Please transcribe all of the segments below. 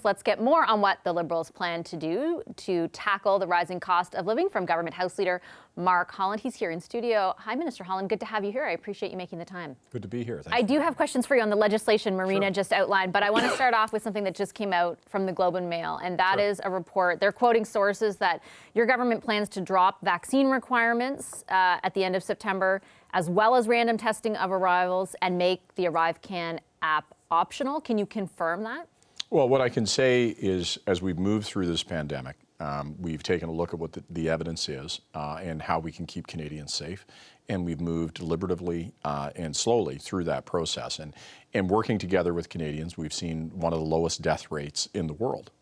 Let's get more on what the Liberals plan to do to tackle the rising cost of living from Government House Leader Mark Holland. He's here in studio. Hi, Minister Holland. Good to have you here. I appreciate you making the time. Good to be here. I do have questions for you on the legislation Marina just outlined, but I want to start off with something that just came out from the Globe and Mail, and that is a report. They're quoting sources that your government plans to drop vaccine requirements at the end of September, as well as random testing of arrivals, and make the ArriveCan app optional. Can you confirm that? Well, what I can say is, as we've moved through this pandemic, we've taken a look at what the evidence is and how we can keep Canadians safe. And we've moved deliberatively and slowly through that process. And working together with Canadians, we've seen one of the lowest death rates in the world.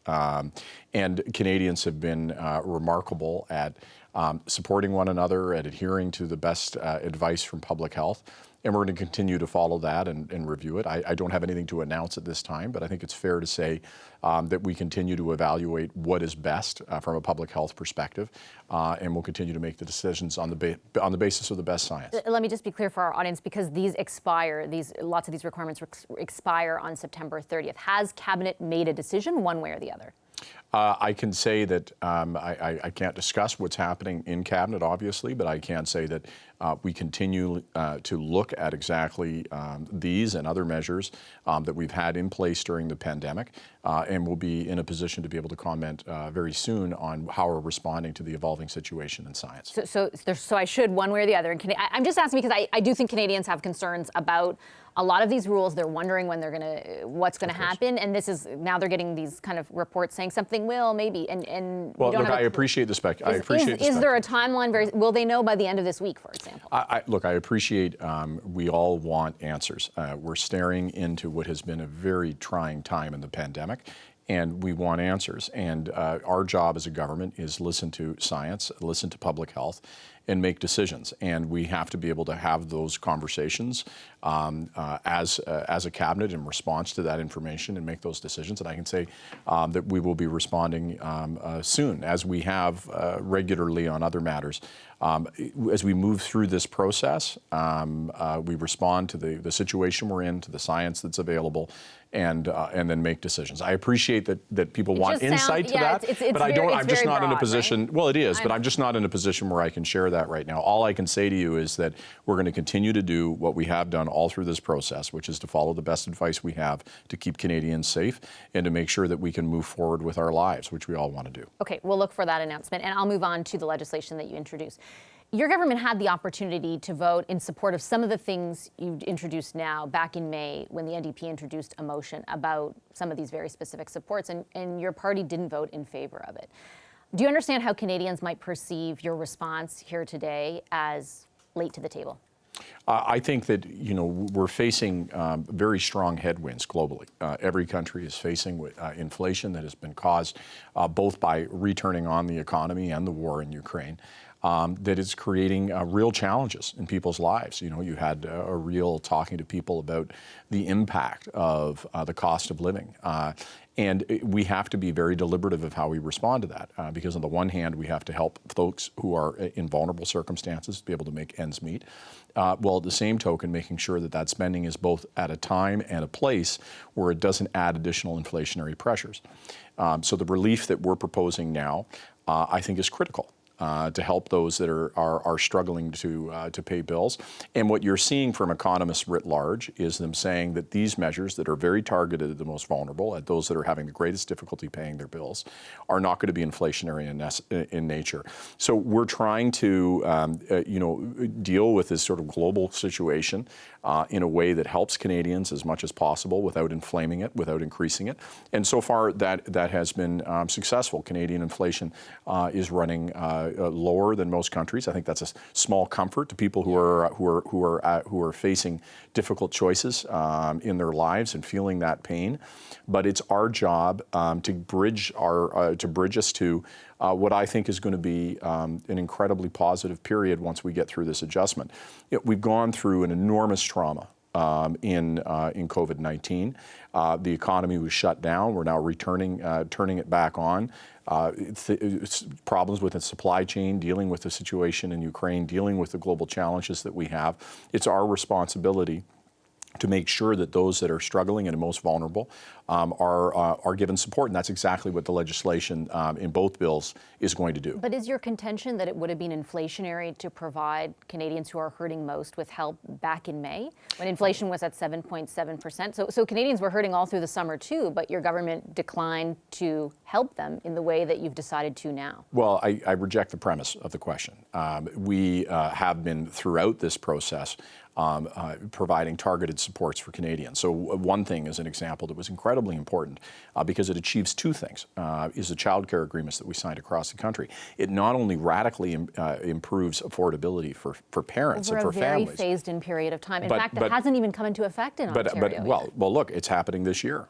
And Canadians have been remarkable at supporting one another, at adhering to the best advice from public health. And we're going to continue to follow that and review it. I don't have anything to announce at this time, but I think it's fair to say that we continue to evaluate what is best from a public health perspective, and we'll continue to make the decisions on the basis of the best science. Let me just be clear for our audience, because these expire, lots of these requirements expire on September 30th. Has Cabinet made a decision one way or the other? I can say that I can't discuss what's happening in Cabinet, obviously, but I can say that we continue to look at exactly these and other measures that we've had in place during the pandemic, and we'll be in a position to be able to comment very soon on how we're responding to the evolving situation in science. So I should, one way or the other. And I'm just asking because I do think Canadians have concerns about a lot of these rules. They're wondering when what's going to happen, and now they're getting these kind of reports saying something will, maybe, and well, look, I appreciate the spec. Is there a timeline? Will they know by the end of this week, for example? Look, I appreciate. We all want answers. We're staring into what has been a very trying time in the pandemic, and we want answers. And our job as a government is listen to science, listen to public health, and make decisions. And we have to be able to have those conversations as a cabinet in response to that information and make those decisions. And I can say that we will be responding soon, as we have regularly on other matters. As we move through this process, we respond to the situation we're in, to the science that's available, and then make decisions. I appreciate that people want insight to that, but I'm just not in a position. Right? Well, it is, but I'm just not in a position where I can share that right now. All I can say to you is that we're going to continue to do what we have done all through this process, which is to follow the best advice we have to keep Canadians safe and to make sure that we can move forward with our lives, which we all want to do. Okay, we'll look for that announcement, and I'll move on to the legislation that you introduced. Your government had the opportunity to vote in support of some of the things you introduced now back in May when the NDP introduced a motion about some of these very specific supports, and your party didn't vote in favor of it. Do you understand how Canadians might perceive your response here today as late to the table? I think that, we're facing very strong headwinds globally. Every country is facing inflation that has been caused both by returning on the economy and the war in Ukraine. That is creating real challenges in people's lives. You had a real talking to people about the impact of the cost of living. And we have to be very deliberative of how we respond to that, because on the one hand, we have to help folks who are in vulnerable circumstances to be able to make ends meet, while at the same token, making sure that spending is both at a time and a place where it doesn't add additional inflationary pressures. So the relief that we're proposing now, I think, is critical. To help those that are struggling to pay bills. And what you're seeing from economists writ large is them saying that these measures that are very targeted at the most vulnerable, at those that are having the greatest difficulty paying their bills, are not going to be inflationary in nature. So we're trying to deal with this sort of global situation in a way that helps Canadians as much as possible without inflaming it, without increasing it. And so far that has been successful. Canadian inflation is running lower than most countries. I think that's a small comfort to people who are facing difficult choices in their lives and feeling that pain. But it's our job to bridge us to what I think is going to be an incredibly positive period once we get through this adjustment. We've gone through an enormous trauma in COVID-19. The economy was shut down. We're now turning it back on. It's problems with the supply chain, dealing with the situation in Ukraine, dealing with the global challenges that we have. It's our responsibility to make sure that those that are struggling and most vulnerable are given support. And that's exactly what the legislation in both bills is going to do. But is your contention that it would have been inflationary to provide Canadians who are hurting most with help back in May, when inflation was at 7.7%? So Canadians were hurting all through the summer too, but your government declined to help them in the way that you've decided to now. Well, I reject the premise of the question. We have been throughout this process providing targeted supports for Canadians. So one thing, as an example, that was incredibly important because it achieves two things, is the child care agreements that we signed across the country. It not only radically improves affordability for parents and for families. Over a very phased-in period of time. In fact, it hasn't even come into effect in Ontario yet. Well, look, it's happening this year.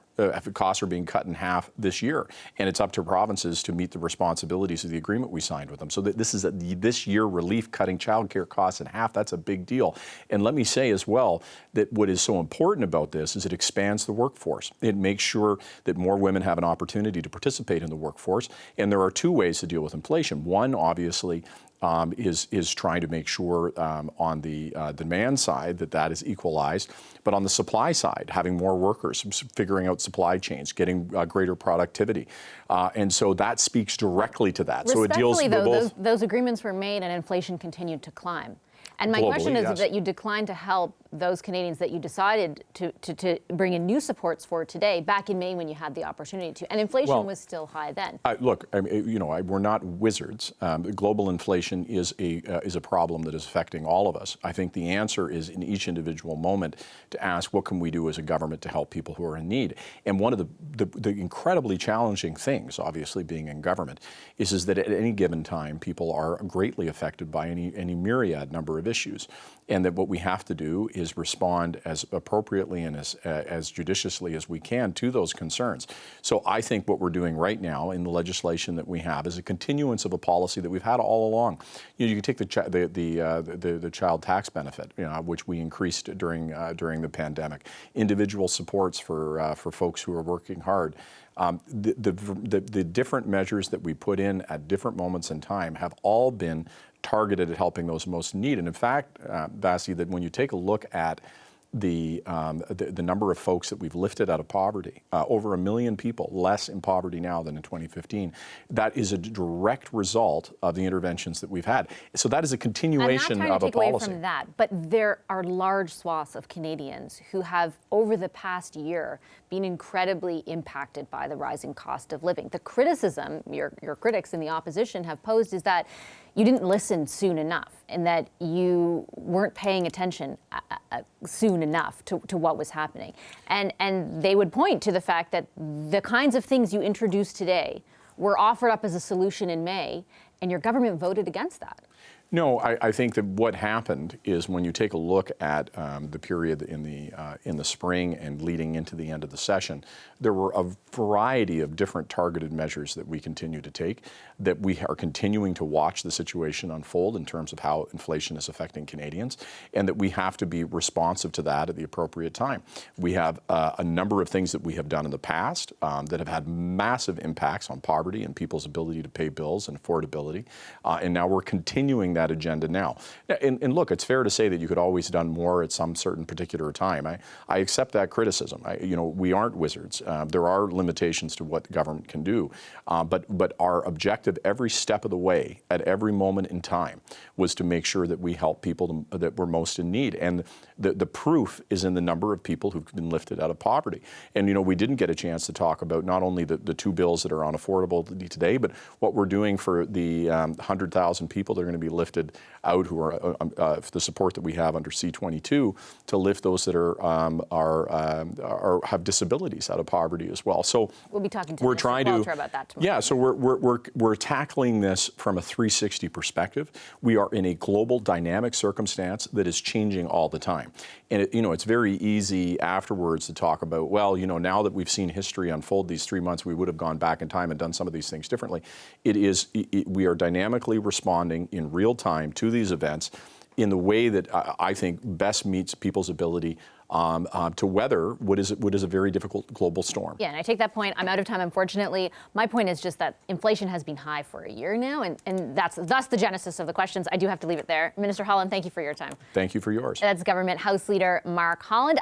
Costs are being cut in half this year, and it's up to provinces to meet the responsibilities of the agreement we signed with them. So this is this year relief cutting childcare costs in half. That's a big deal. And let me say as well that what is so important about this is it expands the workforce. It makes sure that more women have an opportunity to participate in the workforce. And there are two ways to deal with inflation. One, obviously, is trying to make sure on the demand side that is equalized, but on the supply side, having more workers, figuring out supply chains, getting greater productivity, and so that speaks directly to that. So it deals with both. Those agreements were made and inflation continued to climb. And my question is that you declined to help those Canadians that you decided to bring in new supports for today, back in May when you had the opportunity to. And inflation was still high then. Look, we're not wizards. Global inflation is a problem that is affecting all of us. I think the answer is in each individual moment to ask, what can we do as a government to help people who are in need? And one of the incredibly challenging things, obviously being in government, is that at any given time, people are greatly affected by any myriad number of issues. And that what we have to do is respond as appropriately and as judiciously as we can to those concerns. So I think what we're doing right now in the legislation that we have is a continuance of a policy that we've had all along. You can take the child tax benefit, which we increased during the pandemic, individual supports for folks who are working hard. The different measures that we put in at different moments in time have all been targeted at helping those most in need. And in fact, Vasi, that when you take a look at the number of folks that we've lifted out of poverty, over 1 million people less in poverty now than in 2015, that is a direct result of the interventions that we've had. So that is a continuation of a policy. I'm not trying to take away from that, but there are large swaths of Canadians who have, over the past year, been incredibly impacted by the rising cost of living. The criticism your critics in the opposition have posed is that you didn't listen soon enough and that you weren't paying attention soon enough to what was happening. And they would point to the fact that the kinds of things you introduced today were offered up as a solution in May, and your government voted against that. No, I think that what happened is when you take a look at the period in the spring and leading into the end of the session, there were a variety of different targeted measures that we continue to take, that we are continuing to watch the situation unfold in terms of how inflation is affecting Canadians, and that we have to be responsive to that at the appropriate time. We have a number of things that we have done in the past that have had massive impacts on poverty and people's ability to pay bills and affordability, and now we're continuing that agenda now. And look, it's fair to say that you could always have done more at some certain particular time. I accept that criticism. We aren't wizards. There are limitations to what the government can do, but our objective every step of the way, at every moment in time, was to make sure that we help people that were most in need. And the proof is in the number of people who've been lifted out of poverty. And we didn't get a chance to talk about not only the two bills that are on affordability today, but what we're doing for the 100,000 people that are going to be lifted out who are the support that we have under C-22 to lift those that have disabilities out of poverty as well. So we'll be talking to Mr. Walter about that tomorrow. Yeah, so we're tackling this from a 360 perspective. We are in a global dynamic circumstance that is changing all the time. And it's very easy afterwards to talk about, well, now that we've seen history unfold these 3 months, we would have gone back in time and done some of these things differently. We are dynamically responding in real time to these events in the way that I think best meets people's ability to weather what is a very difficult global storm. Yeah, and I take that point. I'm out of time, unfortunately. My point is just that inflation has been high for a year now, and that's the genesis of the questions. I do have to leave it there. Minister Holland, thank you for your time. Thank you for yours. That's Government House Leader Mark Holland.